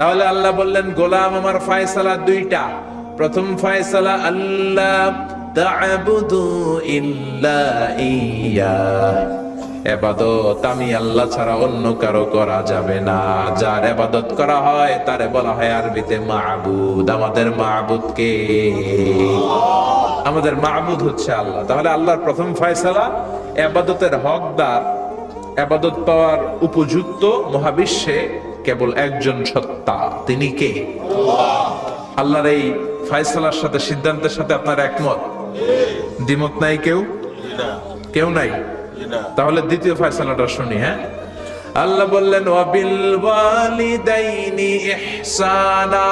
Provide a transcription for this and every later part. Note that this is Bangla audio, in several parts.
তাহলে আল্লাহ বললেন, গোলাম আমার ফয়সালা দুইটা। প্রথম ফয়সালা, আল্লাহ তা'বুদু ইল্লা ইয়্যা, ইবাদত আমি আল্লাহ ছাড়া অন্য কারো করা যাবে না। যার ইবাদত করা হয় তারে বলা হয় আরবিতে মা'বুদ। আমাদের মা'বুদ কে? আমাদের মা'বুদ হচ্ছে আল্লাহ। তাহলে আল্লাহর প্রথম ফয়সালা, ইবাদতের হকদার, ইবাদত পাওয়ার উপযুক্ত মহাবিশ্বে কেবল একজন সত্তা, তিনি কে? আল্লাহর এই ফয়সালার সাথে, সিদ্ধান্তের সাথে আপনার একমত? দ্বিমত নাই কেউ? কেউ নাই? তাহলে দ্বিতীয় ফয়সালাটা শুনি। হ্যাঁ, আল্লাহ বললেন, ওয়াবিল ওয়ালিদাইনি ইহসানা।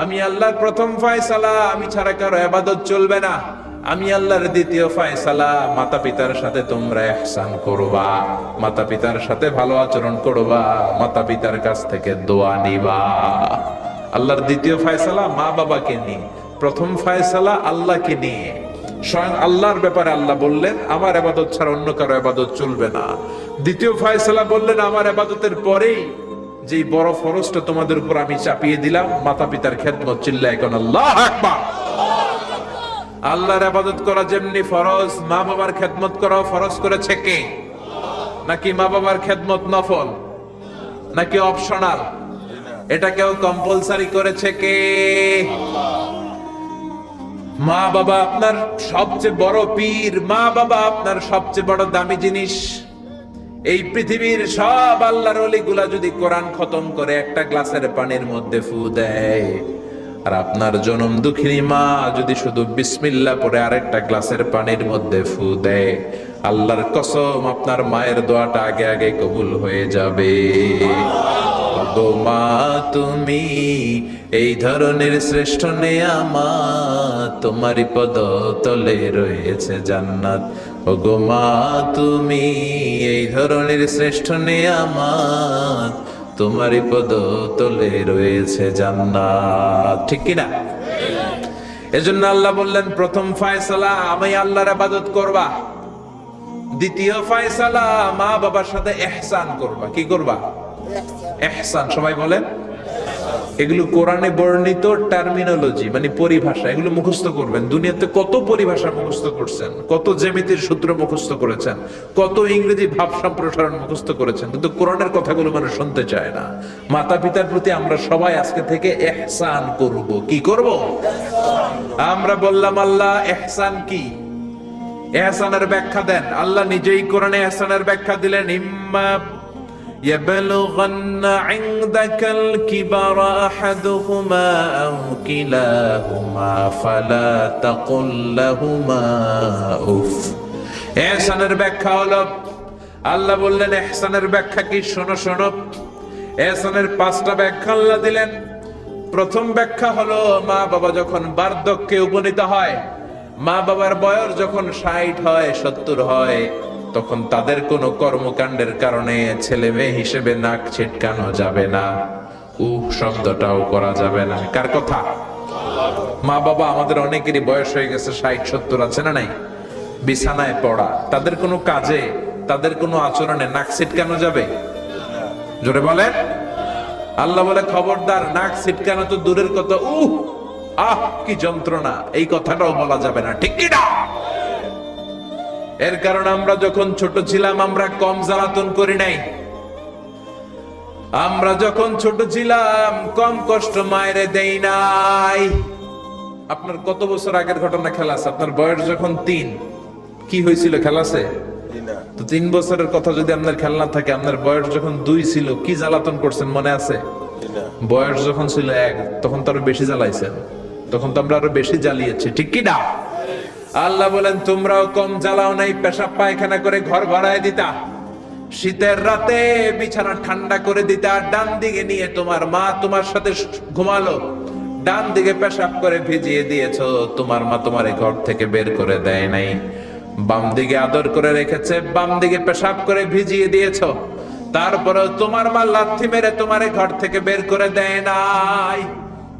আমি আল্লাহর প্রথম ফয়সালা, আমি ছাড়া কারো ইবাদত চলবে না। আমি আল্লাহর দ্বিতীয় ফয়সালা, মাতা পিতার সাথে তোমরা ইহসান করবা, মাতা পিতার সাথে ভালো আচরণ করবা, মাতা পিতার কাছ থেকে দোয়া নিবা। আল্লাহর দ্বিতীয় ফয়সালা মা বাবাকে নিয়ে, প্রথম ফয়সালা আল্লাহকে নিয়ে। স্বয়ং আল্লাহর ব্যাপারে আল্লাহ বললেন, আমার ইবাদত ছাড়া অন্য কারো ইবাদত চলবে না। দ্বিতীয় ফয়সালা বললেন, আমার ইবাদতের পরেই যে বড় ফরজটা তোমাদের উপর আমি চাপিয়ে দিলাম, মাতা পিতার খেদমত। চিল্লায় কোন আল্লাহু আকবার। আল্লাহর ইবাদত করা যেমনি ফরজ, মা বাবার খেদমত করা ফরজ করেছে কে? নাকি মা বাবার খেদমত নফল, নাকি অপশনাল? এটা কেউ কম্পালসারি করেছে কে? মা বাবা আপনার সবচেয়ে বড় পীর, মা বাবা আপনার সবচেয়ে বড় দামি জিনিস। এই পৃথিবীর সব আল্লাহর ওলিগুলা যদি কোরআন খতম করে একটা গ্লাসের পানির মধ্যে ফু দেয়, আর আপনার জনম দুঃখিনী মা যদি শুধু বিসমিল্লাহ পড়ে আরেকটা গ্লাসের পানির মধ্যে ফু দেয়, আল্লাহর কসম আপনার মায়ের দোয়াটা আগে আগে কবুল হয়ে যাবে। গো মা তুমি এই ধরনের শ্রেষ্ঠ নেয়ামত, তোমারই পদ তলে রয়েছে জান্নাত। ও গো মা তুমি এই ধরনের শ্রেষ্ঠ নেয়ামত, তোমারই পদ তলে রয়েছে জান্নাত। ঠিক কিনা? এজন্য আল্লাহ বললেন, প্রথম ফয়সালা আমি আল্লাহর ইবাদত করবা, দ্বিতীয় ফয়সালা মা বাবার সাথে ইহসান করবা। কি করবা? ইহসান। সবাই বলেন। এগুলো কোরআনে বর্ণিত টার্মিনোলজি, মানে পরিভাষা। এগুলো মুখস্থ করবেন। দুনিয়াতে কত পরিভাষা মুখস্থ করছেন, কত জ্যামিতির সূত্র মুখস্থ করেছেন, কত ইংরেজি ভাব সম্প্রসারণ মুখস্থ করেছেন, কিন্তু কোরআনের কথাগুলো মানুষ শুনতে চায় না। মাতা পিতার প্রতি আমরা সবাই আজকে থেকে ইহসান করব। কি করব? আমরা বললাম, আল্লাহ ইহসান কি? ইহসানের ব্যাখ্যা দেন। আল্লাহ নিজেই কোরআনে ইহসানের ব্যাখ্যা দিলেন, ইম্মা يبلغن عندك الكبر أحدهما أو كلاهما فلا تقل لهما أف। ইহসানের ব্যাখ্যা হলো, আল্লাহ বললেন ইহসানের ব্যাখ্যা কি? শোনো শোনো। ইহসানের 5টা ব্যাখ্যা আল্লাহ দিলেন। প্রথম ব্যাখ্যা হলো, মা বাবা যখন বার্ধক্যে উপনীত হয়, মা বাবার বয়স যখন 60 হয়, 70 হয়, তখন তাদের কোনো কর্মকাণ্ডের কারণে ছেলে মেয়ে হিসেবে নাক ছিটকানো যাবে না, শব্দটাও করা যাবে না। কার কথা? মা বাবা আমাদের অনেকেরই বয়স হয়ে গেছে, 60-70 আছে না নাই? বিছানায় পড়া, তাদের কোনো কাজে, তাদের কোনো আচরণে নাক ছিটকানো যাবে? জোরে বলেন। আল্লাহ বলে, খবরদার, নাক ছিটকানো তো দূরের কথা, কি যন্ত্রণা, এই কথাটাও বলা যাবে না। ঠিক কি না? এর কারণ আমরা যখন ছোট ছিলাম আমরা কম জ্বালাতন করি নাই। আমরা যখন ছোট ছিলাম কম কষ্ট মায়েরে দেই নাই। আপনার কত বছর আগের ঘটনা খেলা আছে? আপনার বয়স যখন 3, কি হয়েছিল? খেলা আছে তো? 3 বছরের কথা যদি আপনার খেলনা থাকে, আপনার বয়স যখন 2 ছিল কি জ্বালাতন করছেন মনে আছে? বয়স যখন ছিল 1, তখন তো আরো বেশি জ্বালাইছেন, তখন তো আমরা আরো বেশি জ্বালিয়েছি। ঠিক কি না? আল্লাহ বলেন, তোমরাও কম জ্বালাও নাই, পেশাব পায়খানা করে ঘর ভরায় দিতা, শীতের রাতে বিছানা ঠান্ডা করে দিতা, ডান দিকে নিয়ে তোমার মা তোমার সাথে ঘুমালো, ডান দিকে পেশাব করে ভিজিয়ে দিয়েছো, তোমার মা তোমার ঘর থেকে বের করে দেয় নাই। বাম দিকে আদর করে রেখেছে, বাম দিকে পেশাব করে ভিজিয়ে দিয়েছো, তারপরেও তোমার মা লাথি মেরে তোমার ঘর থেকে বের করে দেয় নাই।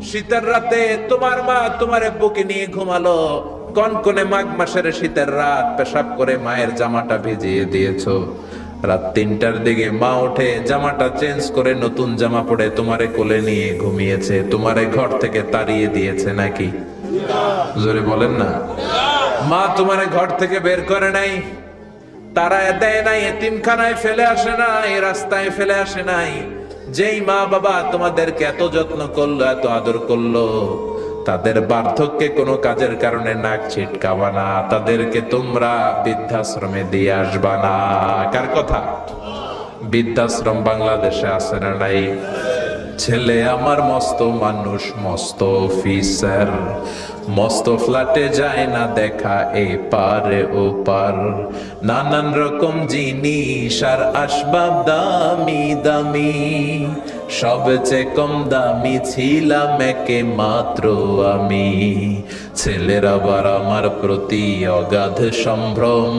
শীতের রাতে তোমার মা তোমারে বুকে নিয়ে ঘুমালো, কনকনে মাঘ মাসের শীতের রাত পেশাব করে মায়ের জামাটা ভিজিয়ে দিয়েছো, রাত 3টার দিকে মা উঠে জামাটা চেঞ্জ করে নতুন জামা পরে তোমারে কোলে নিয়ে ঘুমিয়েছে, তোমারে ঘর থেকে তাড়িয়ে দিয়েছে নাকি? জোরে বলেন না। মা তোমারে ঘর থেকে বের করে নাই, তারায় দেয় নাই, এতিমখানায় ফেলে আসে নাই, রাস্তায় ফেলে আসে নাই। যেই মা বাবা তোমাদেরকে এত যত্ন করলো, এত আদর করলো, তাদের বার্ধক্যে কোনো কাজের কারণে নাক ছিটকাবা না, তাদেরকে তোমরা বৃদ্ধাশ্রমে দিয়ে আসবা না। কার কথা? বৃদ্ধাশ্রম বাংলাদেশে আছে না নাই? ছেলে আমার মস্ত মানুষ, মস্ত অফিসার, মস্ত ফ্ল্যাটে যায় না দেখা এ পারে ও পার, নানান রকম জিনিস আর আসবাব দামি দামি, সবচেয়ে কম দামি ছিলাম একে মাত্র আমি। ছেলের আবার আমার প্রতি অগাধ সম্ভ্রম,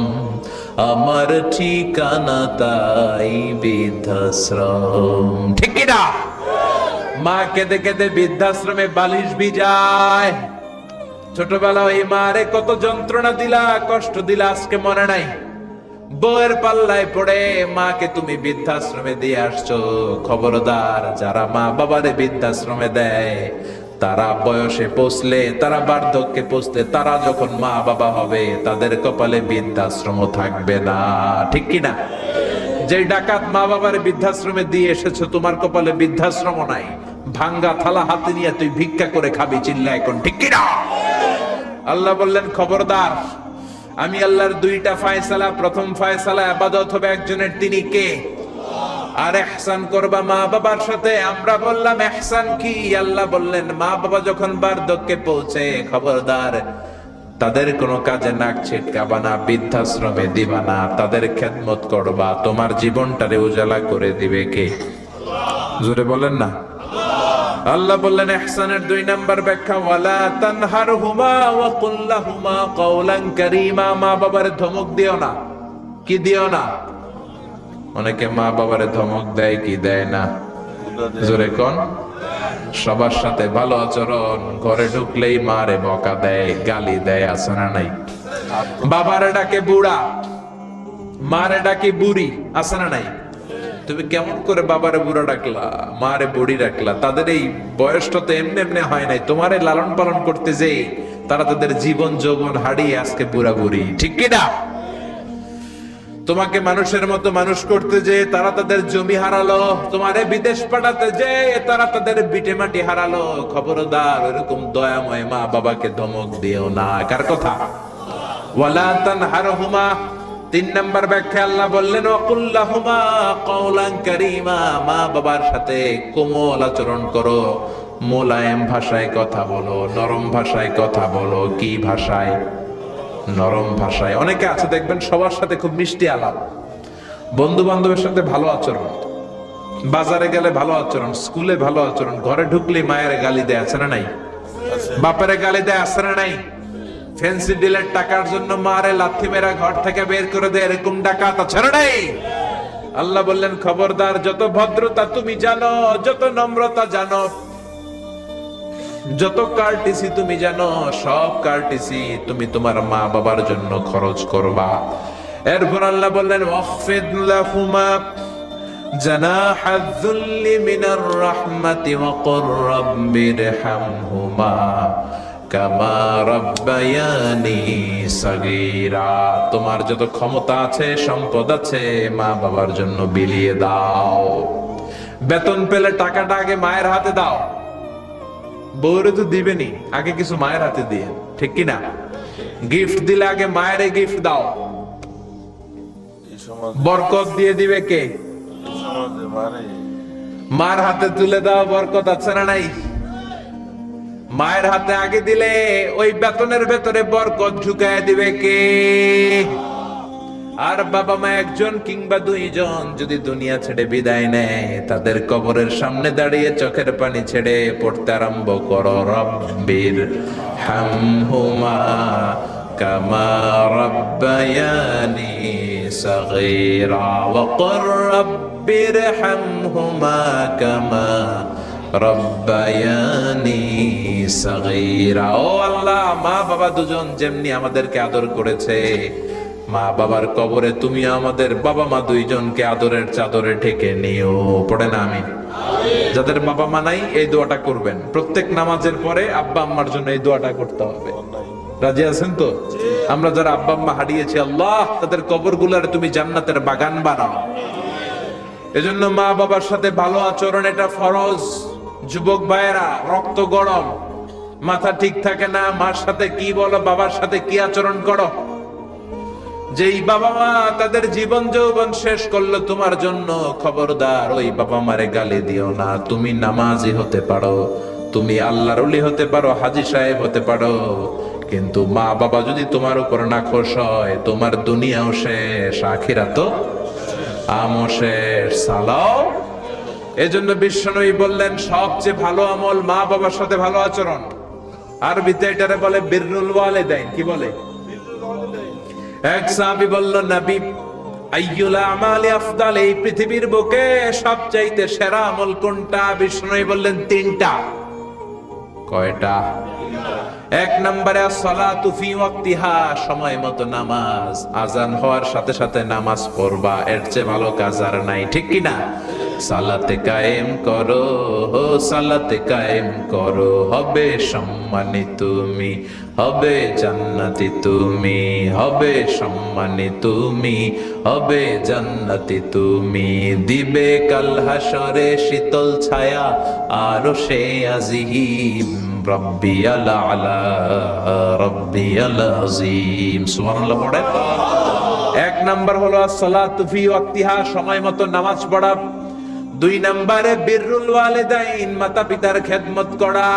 আমার ঠিকানা তাই বৃদ্ধাশ্রম। ঠিক না? মা কেঁদে কেঁদে বৃদ্ধাশ্রমে বালিশ ভিজায়। ছোটবেলা ওই মারে কত যন্ত্রণা দিলা, কষ্ট দিলা, আজকে মনে নাই? বউয়ের পাল্লায় পড়ে মাকে তুমি বৃদ্ধাশ্রমে দিয়ে আসছো। খবরদার, যারা মা বাবারে বৃদ্ধাশ্রমে দেয় তারা বয়সে পৌঁছলে, তারা বার্ধক্যে পৌঁছলে, তারা যখন মা বাবা হবে তাদের কপালে বৃদ্ধাশ্রম থাকবে না। ঠিক কিনা? যে ডাকাত মা বাবার বৃদ্ধাশ্রমে দিয়ে এসেছো, তোমার কপালে বৃদ্ধাশ্রম নাই। ভাঙ্গা থালা হাতে নিয়ে তুই ভিক্ষা করে খাবি, চিল্লা এখন। ঠিক কিনা? আল্লাহ বললেন, খবরদার, আমি আল্লাহর দুইটা ফায়সালা। প্রথম ফায়সালা ইবাদত হবে একজনের, তিনি কে? আর ইহসান করবা মা বাবার সাথে। আমরা বললাম ইহসান কি? আল্লাহ বললেন, মা বাবা যখন বার্ধক্যে পৌঁছে, খবরদার, তাদের কোনো কাজে নাক ছিটকাবা না, বৃদ্ধাশ্রমে দিবা না, তাদের খেদমত করবা। তোমার জীবনটারে উজালা করে দিবে কে? জোরে বলেন না। আল্লাহ বললেন ইহসানের 2 নাম্বার ব্যাখ্যা, ওয়ালা তানহারহুমা ওয়া কুল লাহুমা কাওলান কারীমা। মা বাবারে ধমক দিও না। কি দিও না? অনেকে মা বাবারে ধমক দেয়, কি দেয় না? জোরে কোন? সবার সাথে ভালো আচরণ, ঘরে ঢুকলেই মারে বকা দেয়, গালি দেয়, আছে না নাই? বাবারে ডাকে বুড়া, মারে ডাকে বুড়ি, আছে না নাই? তুমি কেমন করে বাবারে বুড়া ডাকলা, মারে বুড়ি ডাকলা? তাদের এই বয়সটা তো এমনি এমনি হয় নাই। তোমারে লালন পালন করতে যেই তারা তাদের জীবন যৌবন হারিয়ে আজকে বুড়া বুড়ি। ঠিক কিনা? তোমাকে মানুষের মতো মানুষ করতে যে তারা তাদের জমি হারালো, তোমারে বিদেশ পাঠাতে যে তারা তাদের বিটে মাটি হারালো। খবরদার, এরকম দয়াময় মা বাবাকে ধমক দিও না। কার কথা? ওয়ালা তানহারহুমা। 3 নাম্বার ব্যাখ্যা আল্লাহ বললেন, ওয়াকুল লাহুমা কাওলান কারীমা। মা বাবার সাথে কোমল আচরণ করো, মোলায়েম ভাষায় কথা বলো, নরম ভাষায় কথা বলো। কি ভাষায়? নরম ভাষায়। অনেকে আছে দেখবেন সবার সাথে খুব মিষ্টি আলাপ, বন্ধু বান্ধবের সাথে ভালো আচরণ, বাজারে গেলে ভালো আচরণ, স্কুলে ভালো আচরণ, ঘরে ঢুকলে মায়ের গালি দেয়, আছে না নাই? বাপের গালি দেয়, আছে না নাই? ফ্যান্সি ডিলের টাকার জন্য মারে লাথি মেরা ঘর থেকে বের করে দেয়, এরকম ডাকাত আছে না নাই? আল্লাহ বললেন, খবরদার, যত ভদ্রতা তুমি জানো, যত নম্রতা জানো, যত কার্টিসি তুমি জানো, সব কার্টিসি তুমি তোমার মা বাবার জন্য খরচ করবা। এরপর আল্লাহ বললেন, ওয়াখফিদ লাহুমা জানাহায যুল্লি মিনার রাহমাতি ওয়া কুর রাব্বিরহামহুমা কামা রাব্বায়ানি সাগীরা। তোমার যত ক্ষমতা আছে, সম্পদ আছে, মা বাবার জন্য বিলিয়ে দাও। বেতন পেলে টাকাটা আগে মায়ের হাতে দাও। বউরে তো দিবেনি, আগে কিছু মায়ের হাতে দিয়ে। ঠিক কিনা? গিফট দিলে আগে মায়ের গিফট দাও। বরকত দিয়ে দিবে কে? মার হাতে তুলে দাও, বরকত আছে না নাই? মায়ের হাতে আগে দিলে ওই বেতনের ভেতরে বরকত ঢুকায় দিবে কে? আর বাবা মা একজন কিংবা 2 জন যদি দুনিয়া ছেড়ে বিদায় নেয়, তাদের কবরের সামনে দাঁড়িয়ে চোখের পানি ছেড়ে পড়তে আরম্ভ করো, রব্বির হামহুমা কামা রাব্বায়ানি সাগীরা ওয়া কুর রব্বির হামহুমা কামা রব্বায়ানি সাগীরা। ও আল্লাহ, মা বাবা দুজন যেমনি আমাদেরকে আদর করেছে, মা বাবার কবরে তুমি আমাদের বাবা মা দুইজনকে আদরের চাদরে ঢেকে নিও। পড়ে না আমি যাদের বাবা মা নাই এই দোয়াটা করবেন প্রত্যেক নামাজের পরে। আব্বা আম্মার জন্য এই দোয়াটা করতে হবে। রাজি আছেন তো? আমরা যারা আব্বা আম্মা হারিয়েছি, আল্লাহ তাদের কবরগুলোর তুমি জান্নাতের বাগান বানাও। এজন্য মা বাবার সাথে ভালো আচরণ এটা ফরজ। যুবক ভাইয়েরা, রক্ত গরম, মাথা ঠিক থাকে না, মার সাথে কি বলো, বাবার সাথে কি আচরণ করো। যেই বাবা মা তাদের জীবন যৌবন শেষ করলো তোমার জন্য, খবরদার ওই বাবা মারে গালি দিও না। তুমি নামাজি হতে পারো, তুমি আল্লাহর ওলি হতে পারো, হাজী সাহেব হতে পারো, কিন্তু মা বাবা যদি তোমার উপর নাখোশ হয়, তোমার দুনিয়াও শেষ, আখিরাতও আমও শেষ। সালাও। এজন্য বিশ্বনবী বললেন সবচেয়ে ভালো আমল মা বাবার সাথে ভালো আচরণ। আরবিতে এটারে বলে বিররুল ওয়ালিদাইন। কি বলে? এক সাহাবী বলল, নবী আইয়ুল আমালি আফদাল, এই পৃথিবীর বুকে সবচাইতে সেরা আমল কোনটা? বিশ্বনবী বললেন তিনটা। কয়টা? এক নম্বরে সালাতু ফি ওয়াক্তিহা, সময় মতো নামাজ, আজান হওয়ার সাথে সাথে নামাজ পড়বা, এর চেয়ে ভালো কাজ আর নাই, ঠিক কি না? সালাতে কায়েম করো, সালাতে কায়েম করো, হবে সম্মানী তুমি, হবে জান্নাতি তুমি, হবে সম্মানী তুমি, হবে জান্নাতি তুমি, দিবে কাল হাসরে শীতল ছায়া আরশে আজিম, রব্বিয়াল আলা রব্বিয়াল আযীম। সুবহানাল্লাহ পড়ে। এক নাম্বার হলো সালাতু ফি ওয়াক্তিহা, সময় মতো নামাজ পড়া। দুই নম্বরে বিররুল ওয়ালিদাইন, মাতা পিতার খেদমত করা।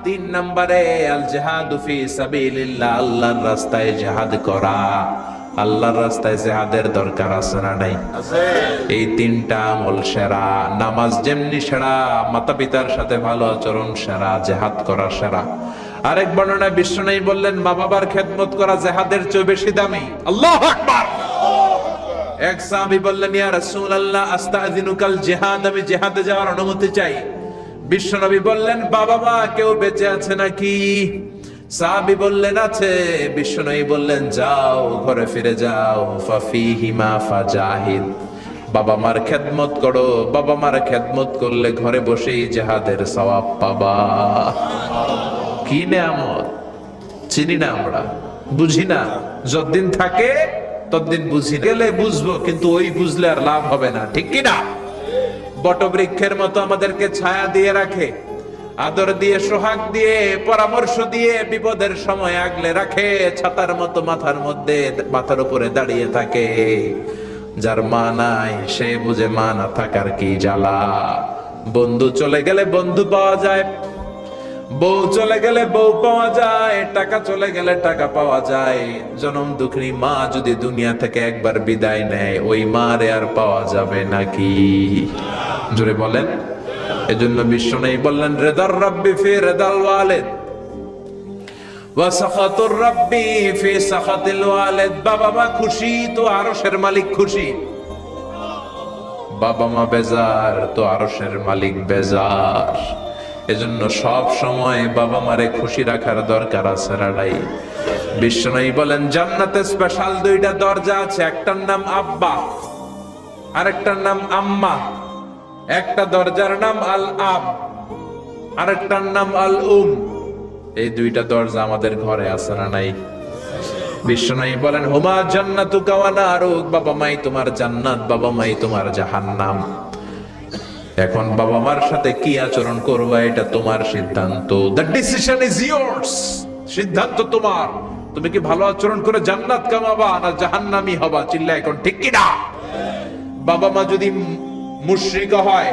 তিন নম্বরে আল জিহাদু ফি সাবিলিল্লাহ, আল্লাহর রাস্তায় জিহাদ করা। আল্লাহর রাস্তায় জিহাদের দরকার আছে না নাই? আছে। এই তিনটা আমল সেরা। নামাজ যেমনি সেরা, মাতা পিতার সাথে ভালো আচরণ সেরা, জিহাদ করা সেরা। আরেক বর্ণনায় বিশ্বনবী বললেন মা বাবার খেদমত করা জিহাদের চেয়ে বেশি দামি। আল্লাহু আকবার। এক সাহাবী বললেন, ইয়া রাসূলুল্লাহ আস্তাযিনুকাল জিহাদ, আমি জিহাদে যাওয়ার অনুমতি চাই। বিশ্বনবী বললেন, বাবা মা কেউ বেঁচে আছে নাকি? সাহাবী বললেন, আছে। বিশ্বনবী বললেন, যাও ঘরে ফিরে যাও, ফাফিহিমা ফাজাহিদ, বাবা মার খেদমত করো। বাবা মার খেদমত করলে ঘরে বসেই জিহাদের সওয়াব পাবা। কি নেয়ামত! চিনি না আমরা, বুঝি না। যতদিন থাকে ততদিন বুঝি, গেলে বুঝবো, কিন্তু ওই বুঝলে আর লাভ হবে না, ঠিক কি না? বটবৃক্ষের মতো আমাদেরকে ছায়া দিয়ে রাখে, আদর দিয়ে, সোহাগ দিয়ে, পরামর্শ দিয়ে, বিপদের সময় আগলে রাখে, ছাতার মতো মাথার মধ্যে, মাথার উপরে দাঁড়িয়ে থাকে। যার মা নাই সে বুঝে মা না থাকার কি জ্বালা। বন্ধু চলে গেলে বন্ধু পাওয়া যায়, বউ চলে গেলে বউ পাওয়া যায়, টাকা চলে গেলে টাকা পাওয়া যায়। জনম দুঃখিনী মা যদি দুনিয়া থেকে একবার বিদায় নেয়, ওই মারে আর পাওয়া যাবে নাকি? জোরে বলেন। এজন্য বিশ্বনবী বললেন, রিদার রাব্বি ফি রিদাল ওয়ালিদ ওয়া সাখাতুর রাব্বি ফি সাখাতিল ওয়ালিদ। বাবা মা খুশি তো আরশের মালিক খুশি, বাবা মা বেজার তো আরশের মালিক বেজার। এজন্য সব সময় বাবা মারে খুশি রাখার দরকার আছে না নাই? বিশ্বনবী বলেন, জান্নাতে স্পেশাল দুইটা দরজা আছে, একটার নাম আব্বা, আরেকটার নাম আম্মা। একটা দরজার নাম আল আব, আরেকটার নাম আল উম। এই দুইটা দরজা আমাদের ঘরে আছে না নাই? বিশ্বনবী বলেন, হুমা জান্নাতুকা ওয়া নারুক, বাবা মাই তোমার জান্নাত, বাবা মাই তোমার জাহান্নাম। এখন বাবা মার সাথে কি আচরণ করবা এটা তোমার সিদ্ধান্ত। দ্য ডিসিশন ইজ ইয়ার্স, সিদ্ধান্ত তোমার। তুমি কি ভালো আচরণ করে জান্নাত কামাবা না জাহান্নামী হবা? চিল্লা এখন, ঠিক কি না? বাবা মা যদি মুশরিক হয়,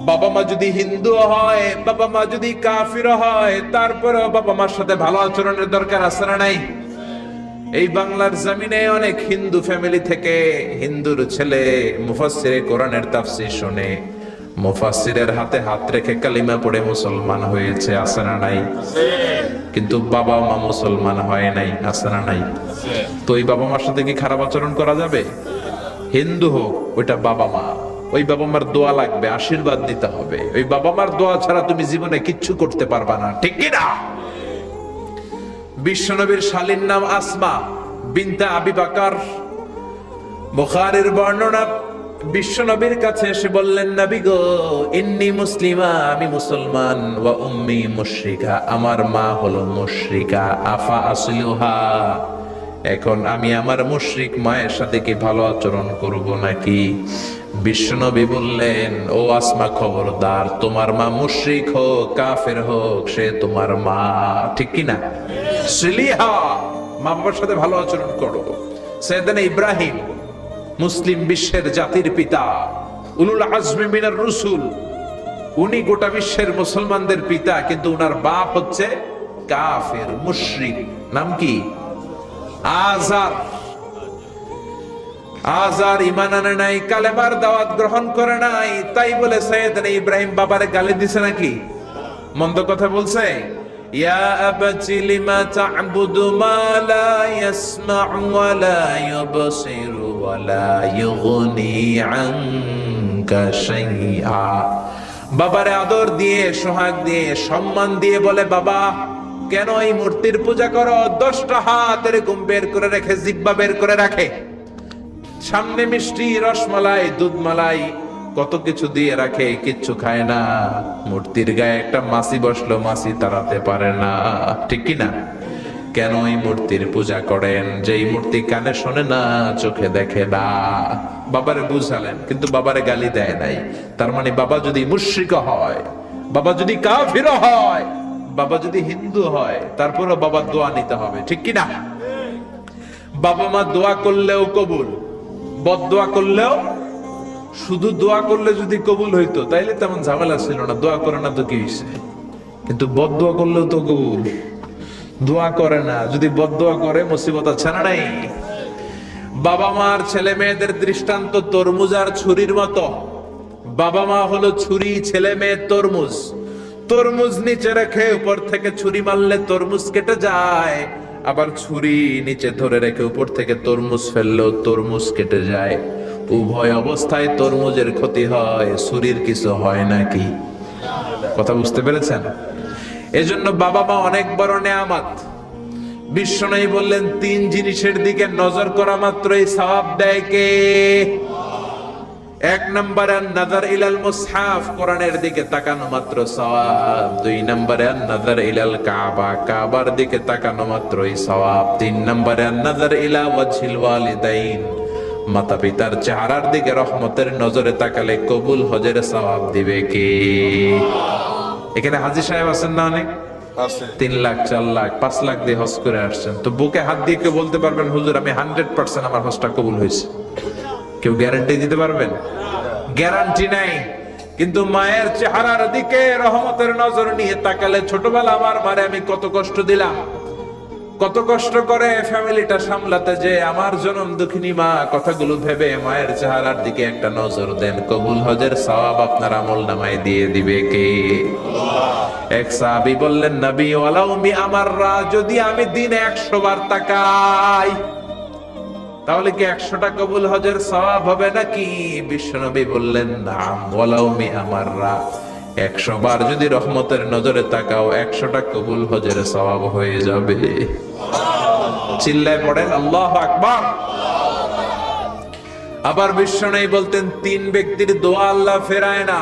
বাবা মা যদি হিন্দু হয়, বাবা মা যদি কাফির হয়, তারপরেও বাবা মার সাথে ভালো আচরণের দরকার আছে না নাই? এই বাংলার জমিনে অনেক হিন্দু ফ্যামিলি থেকে হিন্দুর ছেলে মুফাসসিরে কোরআনের তাফসীর শুনে, মুফাসসিরের হাতে হাত রেখে কালিমা পড়ে মুসলমান হয়েছে, আছে না নাই? কিন্তু বাবা মা মুসলমান হয় নাই, আছে না নাই? তো ওই বাবা মার সাথে কি খারাপ আচরণ করা যাবে? হিন্দু হোক, ওইটা বাবা মা, ওই বাবা মার দোয়া লাগবে, আশীর্বাদ দিতে হবে। ওই বাবা মার দোয়া ছাড়া তুমি জীবনে কিচ্ছু করতে পারবা না, ঠিক কি না? বিশ্বনবীর শালীর নাম আসমা, বিনতে আবি বকর, বুখারীর বর্ণনা, বিশ্বনবীর কাছে এসে বললেন, নবী গো, ইন্নী মুসলিমা, আমি মুসলমান, ওয়া উম্মি মুশরিকা, আমার মা হলো মুশরিকা, আফা আসলুহা, এখন আমি আমার মুশরিক মায়ের সাথে কি ভালো আচরণ করব নাকি? বিশ্বনবী বললেন, ও আসমা, খবরদার, তোমার মা মুশরিক হোক কাফের হোক, সে তোমার মা, ঠিক কি না? সিলিহা, মা বাবার সাথে ভালো আচরণ করো। সাইয়েদনা ইব্রাহিম, মুসলিম বিশ্বের জাতির পিতা, উলুল আজমি মিনার রসুল, উনি গোটা বিশ্বের মুসলমানদের পিতা, কিন্তু উনার বাপ হচ্ছে কাফের মুশরিক। নাম কি? আজার। আজার ঈমান আনে নাই, কালেমার দাওয়াত গ্রহণ করে নাই, তাই বলে সাইয়েদনা ইব্রাহিম বাবারে গালি দিছে নাকি? মন্দ কথা বলছে? ইয়া আবাতি লিমা তা'বুদু মা লা ইয়াসমা'ু ওয়া লা ইউবসিরু ওয়া লা ইউগনি আনকা শাইআ। বাবারে আদর দিয়ে, সোহাগ দিয়ে, সম্মান দিয়ে বলে, বাবা কেন এই মূর্তির পূজা করো? 10টা হাত এরকম বের করে রেখে, জিহ্বা বের করে রাখে, সামনে মিষ্টি, রসমালাই, দুধমালাই, কত কিছু দিয়ে রাখে, কিচ্ছু খায় না। মূর্তির গায়ে একটা মাছি বসলো, মাছি তাড়াতে পারে না, ঠিক কি না? কেন এই মূর্তির পূজা করেন? যে এই মূর্তি কানে শোনে না, চোখে দেখে না। বাবারে বুঝালেন, কিন্তু বাবারে গালি দেয় নাই। তার মানে বাবা যদি মুশরিক হয়, বাবা যদি কাফির হয়, বাবা যদি হিন্দু হয়, তারপরও বাবা দোয়া নিতে হবে, ঠিক কি না? বাবা মা দোয়া করলেও কবুল, বদদোয়া করলেও। শুধু দোয়া করলে যদি কবুল হইতো তাইলে তেমন ঝামেলা ছিল না, দোয়া করে না তো কি হইছে? কিন্তু বদদোয়া করলেও তো কবুল। দোয়া করে না, যদি বদদোয়া করে মুসিবত আছে না নাই? বাবা মার ছেলে মেয়েদের দৃষ্টান্ত তরমুজ আর ছুরির মতো। বাবা মা হলো ছুরি, ছেলে মেয়ে তরমুজ। তরমুজ নিচে রেখে উপর থেকে ছুরি মারলে তরমুজ কেটে যায়, আবার ছুরি নিচে ধরে রেখে উপর থেকে তরমুজ ফেললেও তরমুজ কেটে যায়। উভয় অবস্থায় তরমুজের ক্ষতি হয়, ছুরির কিছু হয় নাকি? কথা বুঝতে পেরেছেন? এজন্য বাবা মা অনেক বড় নেয়ামত। বিশ্বনবী বললেন, 3 জিনিসের দিকে নজর করা মাত্রই সওয়াব দেয় কে? 1 নম্বরে নাযার ইলাল মুসহাফ, কোরআনের দিকে তাকানো মাত্র সওয়াব। 2 নম্বরে নাযার ইলাল কাবা, কাবার দিকে তাকানো মাত্রই সওয়াব। 3 নম্বরে নাযার ইলা ওয়াজহিল ওয়ালিদাইন, মাতা পিতার চেহারার দিকে রহমতের নজরে তাকালে কবুল হজের সওয়াব দিবে কে? এখানে হাজী সাহেব আছেন না অনেক? 3 লাখ, 4 লাখ, 5 লাখ দিয়ে হজ করে আসছেন। তো বুকে হাত দিয়ে কেউ বলতে পারবেন, হুজুর আমি 100% আমার হজটা কবুল হয়েছে? কেউ গ্যারান্টি দিতে পারবেন? গ্যারান্টি নাই। কিন্তু মায়ের চেহারার দিকে রহমতের নজর নিয়ে তাকালে, ছোটবেলা আমার মারে আমি কত কষ্ট দিলাম, কত কষ্ট করে ফ্যামিলিটা সামলাতে, যে আমার জনম দুঃখিনী মা, কথাগুলো ভেবে মায়ের চেহারার দিকে একটা নজর দেন, কবুল হজের সওয়াব আপনার আমলনামায় দিয়ে দিবে কে? এক সাহাবী বললেন, নবী, ওয়ালাউ মি আমাররা, যদি আমি দিনে 100 বার তাকাই তাহলে কি 100টা কবুল হজের সওয়াব হবে নাকি? বিশ্বনবী বললেন, নাম, ওয়ালাউ মি আমাররা, 100 বার যদি রহমতের নজরে তাকাও, 100টা কবুল হজের সওয়াব হয়ে যাবে। চিল্লায় পড়েন আল্লাহু আকবার। আবার বিশ্বনবী বলতেন, 3 ব্যক্তির দোয়া আল্লাহ ফেরায় না।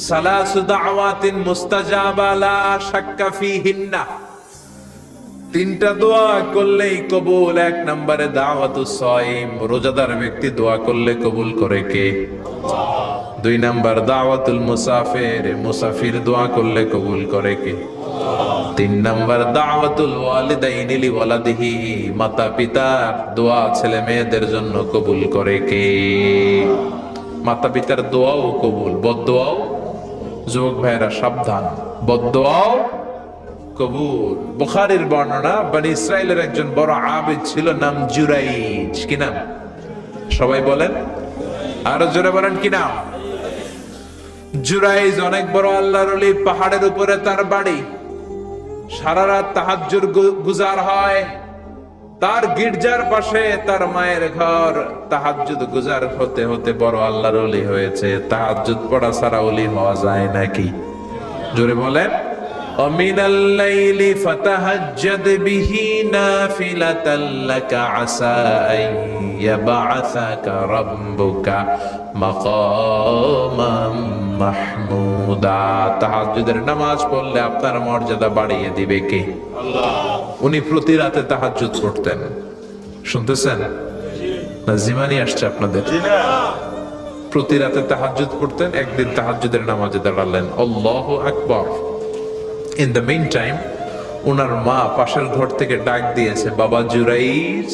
সালাসু দাওয়াতিন মুস্তাজাবা লা শাক্কা ফিহিন্না, 3টা দোয়া করলেই কবুল। 1 নম্বরে দাওয়াতুস সাইম, রোজাদার ব্যক্তি দোয়া করলে কবুল করে কে? 2 নম্বর দাওয়াতুল মুসাফির, মুসাফির দোয়া করলে কবুল করে কে? 3 নম্বর দাওয়াতুল ওয়ালিদাইনি লিওয়ালাদিহি, মাতা পিতার দোয়া ছেলে মেয়েদের জন্য কবুল করে কে? মাতা পিতার দোয়াও কবুল, বদদোয়াও। যুবক ভাইরা সাবধান, বদদোয়াও কবুল। বুখারীর বর্ণনা, বনি ইসরাইলের একজন বড় আবিদ ছিল, নাম জুরাইজ। কি নাম? সবাই বলেন, আরো জোরে বলেন, কি নাম? জুরাইজ অনেক বড় আল্লাহর ওলি, পাহাড়ের উপরে তার বাড়ি। সারা রাত তাহাজ্জুদ গুজার হয়। তার গির্জার পাশে তার মায়ের ঘর। তাহাজ্জুদ গুজার হতে হতে বড় আল্লাহর ওলি হয়েছে। তাহাজ্জুদ পড়া ছাড়া ওলি হওয়া যায় নাকি? জোরে বলেন। ومن الليل فتهجد به نافلة لك عسى أن يبعثك ربك مقاما محمودا। তাহাজ্জুদের নামাজ পড়লে আপনার মর্যাদা বাড়িয়ে দিবে কে? আল্লাহ। উনি প্রতি রাতে তাহাজ্জুদ পড়তেন, শুনতেছেন না? জিমানি আসছে আপনাদের? প্রতি রাতে তাহাজ্জুদ পড়তেন। একদিন তাহাজ্জুদের নামাজে দাঁড়ালেন, আল্লাহু আকবার। ইন দ্য মিন টাইম ওনার মা পাশের ঘর থেকে ডাক দিয়েছে, বাবা জুরাইজ,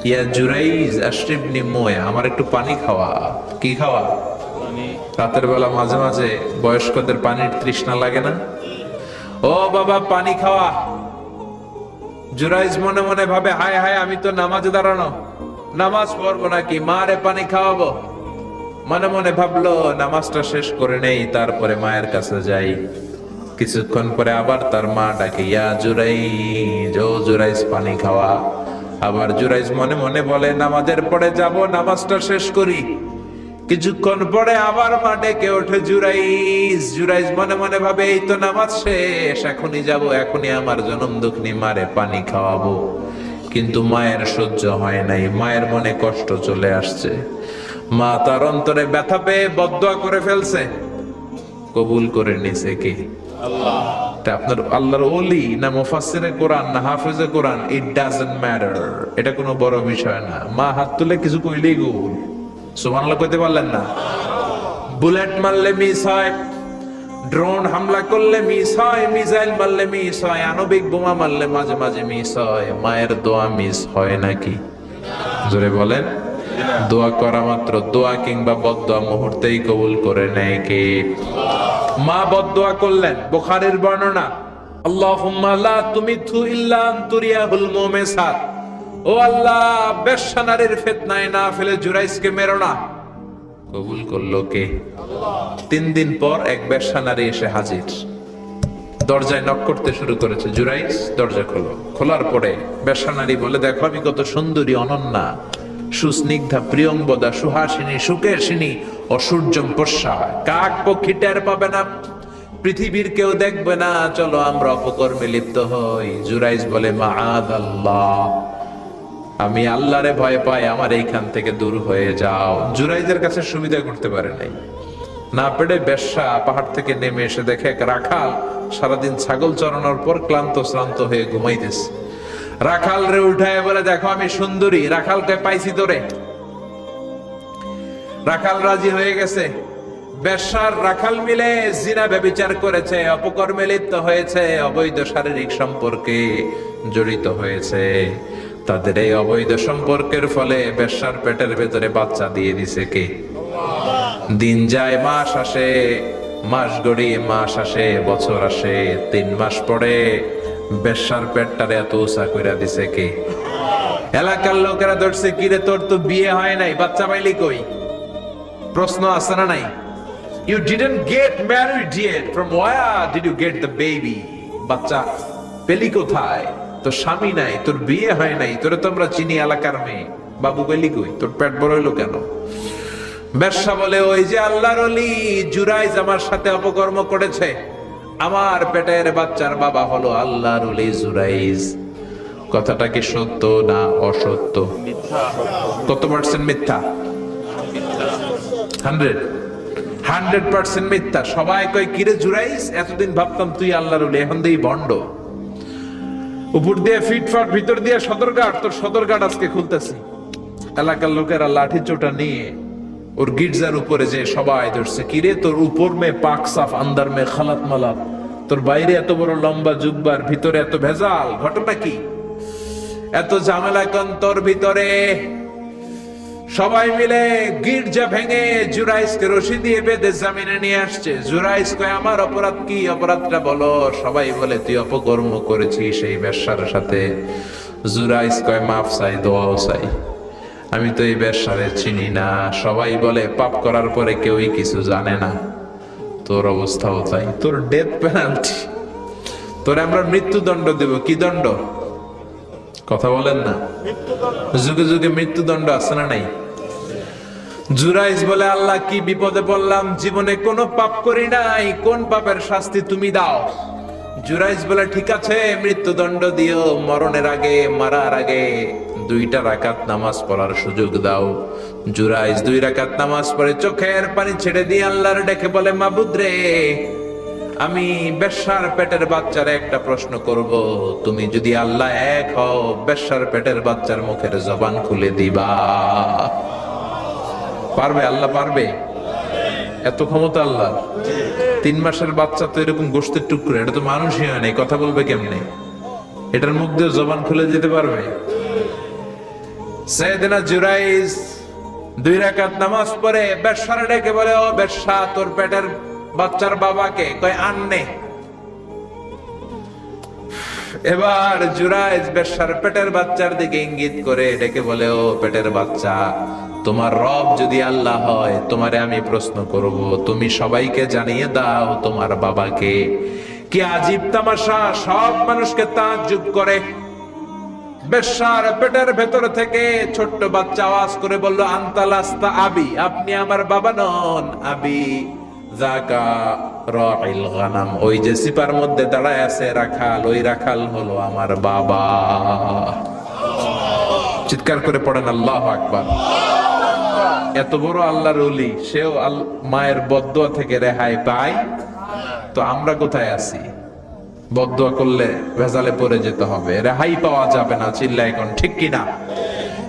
ইয়া জুরাইজ আশরিবনি মোয়া, আমার একটু পানি খাওয়া। কি খাওয়া? রাতের বেলা মাঝে মাঝে বয়স্কদের পানির তৃষ্ণা লাগে না? ও বাবা পানি খাওয়া। জুরাইজ মনে মনে ভাবে, হায় হায়, আমি তো নামাজে দাঁড়ানো, নামাজ পড়বো নাকি, মারে পানি খাওয়াবো। মনে মনে ভাবলো নামাজটা শেষ করে নেই, তারপরে মায়ের কাছে যাই। কিছুক্ষণ পরে আবার তার মা ডাকে, ইয়া জুরাইজ, ও জুরাইজ পানি খাওয়া। আবার জুরাইজ মনে মনে বলে, নামাজের পরে যাব, নামাজটা শেষ করি। কিছুক্ষণ পরে আবার মা ডেকে ওঠে, জুরাইজ। জুরাইজ মনে মনে ভাবে, এই তো নামাজ শেষ, এখনই যাব, এখনই আমার জনম দুঃখিনী মারে পানি খাওয়াবো। কিন্তু মায়ের সহ্য হয় নাই, মায়ের মনে কষ্ট চলে আসছে। মা তার অন্তরে ব্যথা পেয়ে বদদোয়া করে ফেলছে। কবুল করে নিছে কে? আল্লাহ। আপনার আল্লাহর ওলি না মুফাসসিরে কোরআন না হাফেজে কোরআন, ইট ডাজন্ট ম্যাটার, এটা কোনো বড় বিষয় না। মা হাত তুলে কিছু কইলেই কবুল। সুবহানাল্লাহ কইতে পারলেন না? বুলেট মারলে মিস হয়, ড্রোন হামলা করলে মিস হয়, মিসাইল মারলে মিস হয়, আণবিক বোমা মারলে মাঝে মাঝে মিস হয়। মায়ের দোয়া মিস হয় নাকি? জোরে বলেন। দোয়া করা মাত্র, দোয়া কিংবা বদদোয়া মুহূর্তেই কবুল করে নেয় কে? মা বদদোয়া করলেন, বুখারীর বর্ণনা, আল্লাহুম্মা লা তুমিতহু ইল্লা আন তুরিয়াহুল মুমিসাত। ও আল্লাহ, বেশ্যা নারীর ফিতনায় না ফেলে জুরাইজকে মেরো না। কবুল করলো কে? আল্লাহ। 3 দিন পর এক বেশ্যা নারী এসে হাজির, দরজায় নক করতে শুরু করেছে। জুরাইজ দরজা খোলো। খোলার পরে বেশ্যা নারী বলে, দেখো আমি কত সুন্দরী, অনন্যা, সুস্নিগ্ধা, প্রিয়ংবদা, সুহাসিনী, সুকেশিনী, অসূর্যম পশ্যা, কাক পক্ষী টের পাবে না, পৃথিবীর কেউ দেখবে না, চলো আমরা অপকর্মে লিপ্ত হই। জুরাইজ বলে, মাআদাল্লাহ, আমি আল্লাহরে ভয় পাই, আমার এইখান থেকে দূর হয়ে যাও। জুরাইজের কাছে সুবিধা করতে পারে নাই, না পেরে বেশ্যা পাহাড় থেকে নেমে এসে দেখে এক রাখাল সারাদিন ছাগল চরানোর পর ক্লান্ত শ্রান্ত হয়ে ঘুমাইতেছে। রাখাল রে উঠায় বলে, দেখো আমি সুন্দরী। রাখালকে পাইছি তোরে। রাখাল রাজি হয়ে গেছে। বেশ্যার রাখাল মিলে জিনা ব্যভিচার করেছে, অপকর্মে লিপ্ত হয়েছে, অবৈধ শারীরিক সম্পর্কে জড়িত হয়েছে। তাদের এই অবৈধ সম্পর্কের ফলে বেশ্যার পেটের ভেতরে বাচ্চা দিয়ে দিছে কে? দিন যায়, মাস আসে, মাস গড়িয়ে মাস আসে, বছর আসে, 3 মাস পরে বেশ্যার পেটটারে এত উঁচা কইরা দিছে কে? এলাকার লোকেরা ধরছে, কিরে তোর তো বিয়ে হয় নাই, বাচ্চা পাইলি কই? প্রশ্ন আছে না নাই? You didn't get married yet. From where did you get the baby? বাচ্চা পেলি কোথায়? তোর স্বামী নাই, তোর বিয়ে হয় নাই, তোরে তো আমরা চিনি এলাকার মেয়ে, বাবু পেলি কই? তোর পেট বড় হইলো কেন? বেশ্যা বলে, ওই যে আল্লাহর ওলি জুরাইজ আমার সাথে অপকর্ম করেছে, আমার পেটের বাচ্চার বাবা হলো আল্লাহর ওলি জুরাইজ। কথাটা কি সত্য না অসত্য? কত পার্সেন্ট মিথ্যা? 100% মিথ্যা। সবাই কয়, কিরে জুরাইজ, এতদিন ভাবতাম তুই আল্লাহর ওলি, এখন দেই ভণ্ড। উপর দিয়ে ফিটফাট, ভিতর দিয়ে সদরঘাট, তোর সদরঘাট আজকে খুলতেছি। এলাকার লোকেরা লাঠি চোটা নিয়ে ওর গির্জার উপরে যে সবাই ধরছে, কিরে তোর উপর মে পাক সাফ, আন্দার মে খালাত মালাত, তোর বাইরে এত বড় লম্বা জুব্বার, ভিতরে এত ভেজাল, ঘটনা কি? এত ঝামেলা কেন তোর ভিতরে? সবাই মিলে গির্জা ভেঙে জুরাইজকে রশি দিয়ে বেঁধে জামিনে নিয়ে আসছে। জুরাইজ কয়, আমার অপরাধ কি? অপরাধটা বলো। সবাই বলে, তুই অপকর্ম করেছিস এই বেশ্যার সাথে। জুরাইজ কয়, মাফ চাই, দোয়াও চাই, আমি তো এই বেশ্যারে চিনি না। সবাই বলে, পাপ করার পরে কেউই কিছু জানে না, তোর অবস্থাও তাই, তোর ডেথ পেনাল্টি, তোর আমরা মৃত্যুদণ্ড দেব। কি দণ্ড? কথা বলেন না। যুগে যুগে মৃত্যুদণ্ড আছে না নাই? জুরাইজ বলে, আল্লাহ কি বিপদে পড়লাম, জীবনে কোনো পাপ করি নাই, কোন পাপের শাস্তি তুমি দাও? জুরাইজ বলে ঠিক আছে, মৃত্যুদণ্ড দিও, মরণের আগে, মারার আগে 2 রাকাত নামাজ পড়ার সুযোগ দাও। জুরাইজ 2 রাকাত নামাজ পড়ে চোখের পানি ছেড়ে দিয়ে আল্লাহর ডেকে বলে, মাবুদ রে, আমি বেশ্যার পেটের বাচ্চার একটা প্রশ্ন করব, তুমি যদি আল্লাহ এক হও, বেশ্যার পেটের বাচ্চার মুখের জবান খুলে দিবা। পারবে? আল্লাহ পারবে? এত ক্ষমতা আল্লাহ। 3 মাসের বাচ্চা তো এরকম গোশতের টুকরো, এটা তো মানুষই হয় নাই, কথা বলবে কেমনে? এটার মুখ দিয়ে জবান খুলে যেতে পারবে? সাইয়েদনা জুরাইজ 2 রাকাত নামাজ পড়ে বেশ্যার ডেকে বলে, ও বেশ্যা, তোর পেটের বাচ্চার বাবাকে কয় আননে। এবার জুরাইজ বেশ্যার পেটের বাচ্চার দিকে ইঙ্গিত করে ডেকে বলে, ও পেটের বাচ্চা, তোমার রব যদি আল্লাহ হয়, তোমারে আমি প্রশ্ন করব, তুমি সবাইকে জানিয়ে দাও তোমার বাবাকে। কি আজীব তামাশা, সব মানুষকে তাজ্জুব করে। বেশ্যার পেটের ভেতর থেকে ছোট্ট বাচ্চা আওয়াজ করে বলল, আনতা লাস্তা আবি, আপনি আমার বাবা নন। আবি যাকা রাইল গানাম, ওই যে সিপার মধ্যে দাঁড়ায় আছে রাখাল, ওই রাখাল হলো আমার বাবা। চিৎকার করে পড়েন আল্লাহু আকবার। এত বড় আল্লাহর ওলি, সেও মায়ের বদদুয়া থেকে রেহাই পায়, তো আমরা কোথায় আছি? বদদুয়া করলে ভেজালে পড়ে যেতে হবে, রেহাই পাওয়া যাবে না। চিল্লা এখন ঠিক কিনা?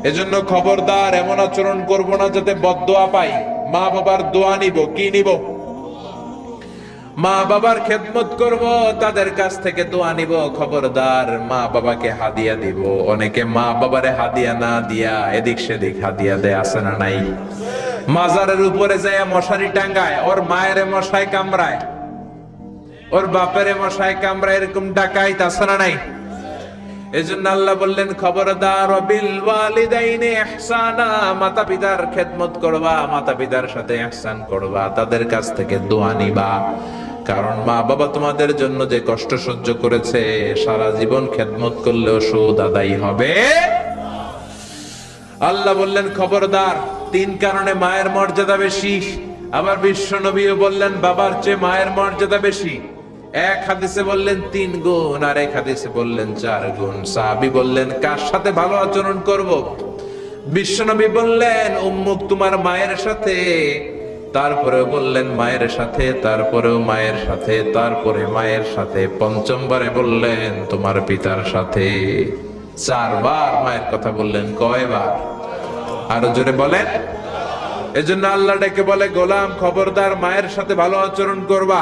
এজন্য খবরদার এমন আচরণ করব না যাতে বদদুয়া পাই। মা বাবার দোয়া নিব, কি নিব? মা বাবার খেদমত করব, তাদের কাছ থেকে দোয়া নিব। খবরদার মা বাবাকে হাদিয়া দিব। অনেকে মা বাবারে হাদিয়া না দিয়া এদিক সেদিক হাদিয়া দেয়, আছে না নাই? মাজারের উপরে যায় মশারি টাঙ্গায়, ওর মায়ের মশাই কামড়ায়, ওর বাপের মশাই কামড়ায়, এরকম ডাকাইত আছে না নাই? এজন্য আল্লাহ বললেন, খবরদার বিল ওয়ালিদাইনি ইহসানা, মাতা পিতার খেদমত করবা, মাতা পিতার সাথে ইহসান করবা, তাদের কাছ থেকে দোয়া নিবা। কারণ মা বাবা তোমাদের জন্য যে কষ্ট সহ্য করেছে, সারা জীবন খেদমত করলেও সুদ আদায় হবে। আল্লাহ বললেন, খবরদার 3 কারণে মায়ের মর্যাদা বেশি। আবার বিশ্ব নবীও বললেন, বাবার চেয়ে মায়ের মর্যাদা বেশি। এক হাদিসে বললেন 3 গুণ, আর এক হাদিসে বললেন 4 গুণ। সাহাবী বললেন, কার সাথে ভালো আচরণ করব? বিশ্বনবী বললেন, উম্মুক, তোমার মায়ের সাথে। তারপরেও বললেন মায়ের সাথে, তারপরেও মায়ের সাথে, তারপরে মায়ের সাথে, 5মবারে বললেন তোমার পিতার সাথে। 4 বার মায়ের কথা বললেন। কয়বার? আরো জোরে বলেন। এজন্য আল্লাহ ডেকে বলে, গোলাম খবরদার মায়ের সাথে ভালো আচরণ করবা।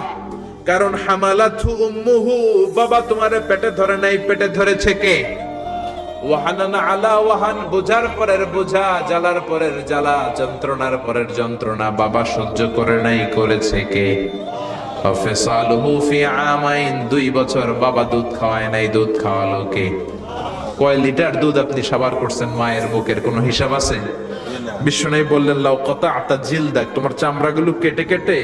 কারণ হামালাতহু উম্মুহু, বাবা তোমারে পেটে ধরে নাই, পেটে ধরেছে কে? ওয়াহানানা আলা ওয়াহান, বোঝার পরের বোঝা, জ্বালার পরের জ্বালা, যন্ত্রণার পরের যন্ত্রণা বাবা সহ্য করে নাই, করেছে কে? ফাসালুহু ফি আমাইন, 2 বছর বাবা দুধ খাওয়ায় নাই, দুধ খাওয়ালো কে? কয় লিটার দুধ আপনি সাবার করছেন মায়ের বুকের, কোনো হিসাব আছে? বিশ্বনবী বললেন, লাউ কাতাআতা জিলদাক, তোমার চামড়াগুলো কেটে কেটে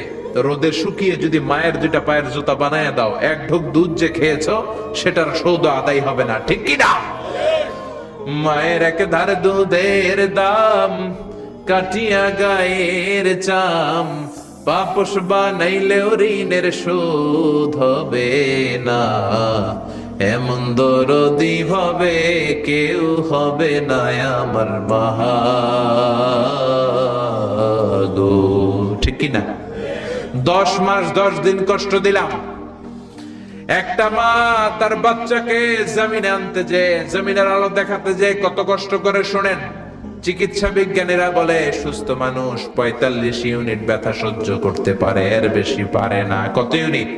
রোদে শুকিয়ে যদি মায়ের 2টা পায়ের জুতা বানায় দাও, 1 ঢোক দুধ যে খেয়েছো সেটার সৌদ আদায় হবে না, ঠিক কি না? মায়ের এক ধার দুধের দাম, কাটিয়া গায়ের চাম, পাপস বানাইলেও ঋণের শোধ হবে না। এমন দরদি ভাবে কেউ হবে না আমার মা গো, ঠিক কি না? 10 মাস 10 দিন কষ্ট দিলাম। একটা মা তার বাচ্চাকে জমিনে আনতে যে, জমিনের আলো দেখাতে যে কত কষ্ট করে, শোনেন। চিকিৎসা বিজ্ঞানীরা বলে সুস্থ মানুষ 45 ইউনিট ব্যথা সহ্য করতে পারে, এর বেশি পারে না। কত ইউনিট?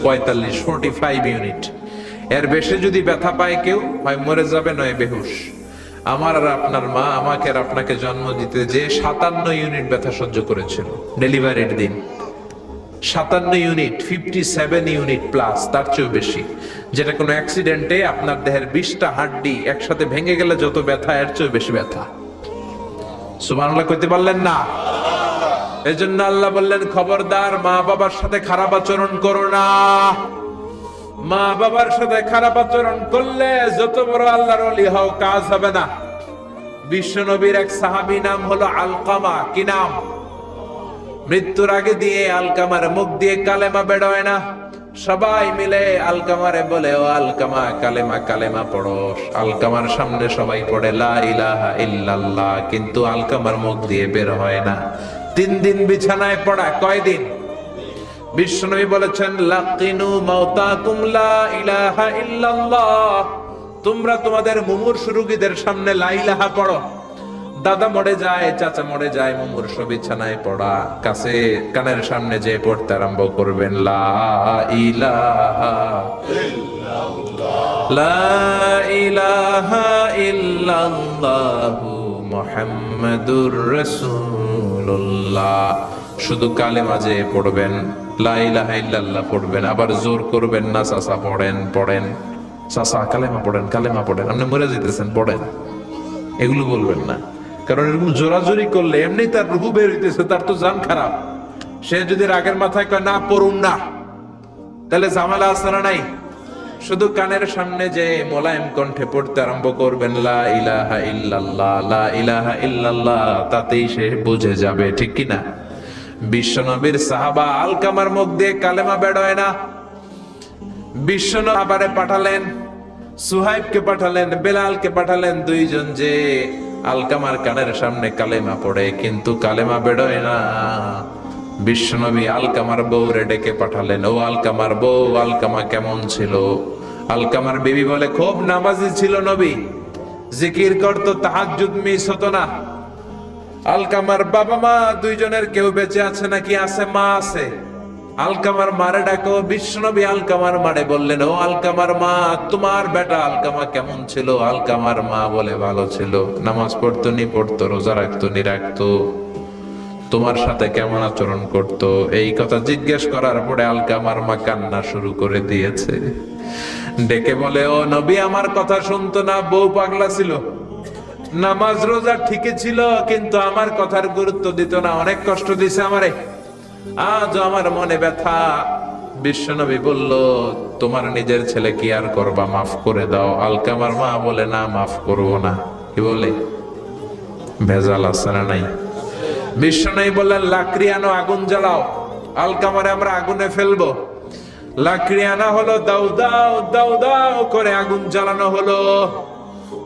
45, 45 ইউনিট। এর বেশি যদি ব্যথা পায় কেউ, হয় মরে যাবে, নয় বেহুশ। আমার আর আপনার মা আমাকে আর আপনাকে জন্ম দিতে যে 57 ইউনিট ব্যথা সহ্য করেছিল ডেলিভারির দিন। 57 ইউনিট, 57 ইউনিট প্লাস, তার চেয়েও বেশি। যেটা কোনো অ্যাক্সিডেন্টে আপনার দেহের 20টা হাড্ডি একসাথে ভেঙে গেলে যত ব্যথা, এর চেয়েও বেশি ব্যথা। সুবহানাল্লাহ কইতে পারলেন না? এজন্য আল্লাহ বললেন, খবরদার মা বাবার সাথে খারাপ আচরণ করো না। মা বাবার সাথে খারাপ আচরণ করলে যত বড় আল্লাহর ওলি হও, কাজ হবে না। বিশ্ব নবীর এক সাহাবী নাম হলো আলকামা। কি নাম? মৃত্যুর আগে দিয়ে আলকামার মুখ দিয়ে কালেমা বেরোয় না। সবাই মিলে আলকামারে বলে, ও আলকামা কালেমা কালেমা পড়ো। আলকামার সামনে সবাই পড়ে লা ইলাহা ইল্লাল্লাহ, কিন্তু আলকামার মুখ দিয়ে বের হয় না। 3 দিন বিছানায় পড়া। কয়দিন? বিশ্বনবী বলেছেন লাকিনু মাউতাকুম লা ইলাহা ইল্লাল্লাহ, তোমরা তোমাদের মুমূর্ষু রোগীদের সামনে লা ইলাহা পড়ো। দাদা মরে যায়, চাচা মরে যায়, মুমূর্ষু বিছানায় পড়া, কাছে কানের সামনে যে পড়তে আরম্ভ করবেন লা ইলাহা ইল্লাল্লাহ, লা ইলাহা ইল্লাল্লাহু মুহাম্মাদুর রাসূলুল্লাহ। শুধু কালেমা যে পড়বেন, লা ইলাহা ইল্লাল্লাহ পড়বেন, আবার জোর করবেন না চাচা পড়েন পড়েন, চাচা কালেমা পড়েন কালেমা পড়েন, আপনি মরে যেতেছেন পড়েন, এগুলো বলবেন না। কারণ এরকম জোরাজোরি করলে এমনি তার রূহ বের হইতেছে, তার তো জান খারাপ। সে যদি রাগের মাথায় কয় না পড়ুন না, তাহলে ঝামেলা আছে না নাই? শুধু কানের সামনে যে মোলায়েম কণ্ঠে পড়তে আরম্ভ করবেন লা ইলাহা ইল্লাল্লাহ, লা ইলাহা ইল্লাল্লাহ, তাতেই সে বুঝে যাবে, ঠিক কিনা? বিশ্বনবীর সাহাবা আলকামার মুখ দিয়ে কালেমা বেরোয় না। বিশ্বনবী আবারে পাঠালেন, সুহাইবকে পাঠালেন, বেলালকে পাঠালেন, দুইজন যে আলকামার কানের সামনে কালেমা পড়ে, কিন্তু কালেমা বেরোয় না। বিশ্বনবী আলকামার বউরে ডেকে পাঠালেন, ও আলকামার বউ, আলকামা কেমন ছিল? আলকামার বিবি বলে খুব নামাজি ছিল নবী, জিকির করতো, তাহাজ্জুদ মিস হতো না। আলকামার বাবা মা দুইজনের কেউ বেঁচে আছে নাকি? আছে, মা আছে। আলকামার মারে ডাকো। বিশ্বনবী আলকামার মারে বললেন, ও আলকামার মা, তোমার বেটা আলকামা কেমন ছিল? আলকামার মা বলে ভালো ছিল, নামাজ পড়তো নি পড়তো, রোজা রাখতো নি রাখতো, তোমার সাথে কেমন আচরণ করতো? এই কথা জিজ্ঞেস করার পরে আলকামার মা কান্না শুরু করে দিয়েছে। ডেকে বলে, ও নবী, আমার কথা শুনতো না, বউ পাগলা ছিল, নামাজ রোজা ঠিকই ছিল, কিন্তু আমার কথার গুরুত্ব দিত না, অনেক কষ্ট দিছে আমারে, আজ আমার মনে ব্যথা। বিশ্বনবী বলল, তোমার নিজের ছেলে কি আর করবা, মাফ করে দাও। আলকামার মা বলে, না মাফ করবো না। কি বলে? ভেজাল আছে না নাই? বিশ্বনবী বললেন, লাকড়ি আনো, আগুন জ্বালাও, আলকামারে আমরা আগুনে ফেলবো। লাকড়ি আনা হলো, দাও দাও দাও দাও করে আগুন জ্বালানো হলো।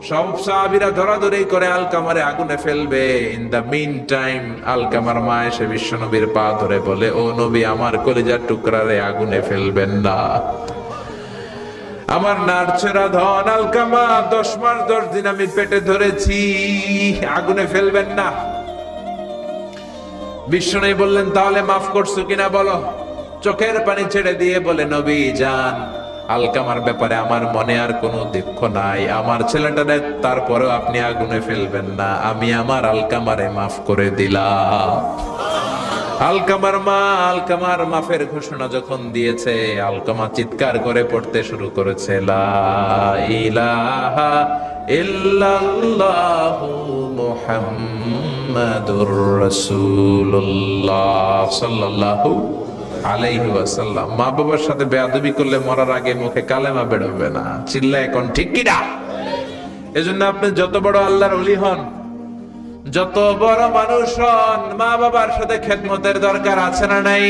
সব সাহাবীরা ধরাধরি করে আলকামারে আগুনে ফেলবে। ইন দা মিন টাইম আলকামার মা এসে বিশ্বনবীর পা ধরে বলে, ও নবী, আমার কলিজার টুকরারে আগুনে ফেলবেন না, আমার নারছেরা ধন আলকামা, 10 মাস 10 দিন আমি পেটে ধরেছি, আগুনে ফেলবেন না। বিশ্বনবী বললেন, তাহলে মাফ করছো কিনা বলো। চোখের পানি ছেড়ে দিয়ে বলে, নবী জান, আলকামার ব্যাপারে আমার মনে আর কোনো দুঃখ নাই, আমার ছেলেটারে তারপরেও আপনি আগুনে ফেলবেন না, আমি আমার আলকামারে মাফ করে দিলাম। আলকামার মা আলকামার মাফের ঘোষণা যখন দিয়েছে, আলকামা চিৎকার করে পড়তে শুরু করেছে, লা ইলাহা ইল্লাল্লাহু মুহাম্মাদুর রাসূলুল্লাহ সাল্লাল্লাহু আলাইহি ওয়াসাল্লাম। মা বাবার সাথে বেয়াদবি করলে মরার আগে মুখে কালেমা বেরোবে না। চিল্লা এখন ঠিক কিনা? এজন্য আপনি যত বড় আল্লাহর ওলি হন, যত বড় মানুষ হন, মা বাবার সাথে খেদমতের দরকার আছে না নাই?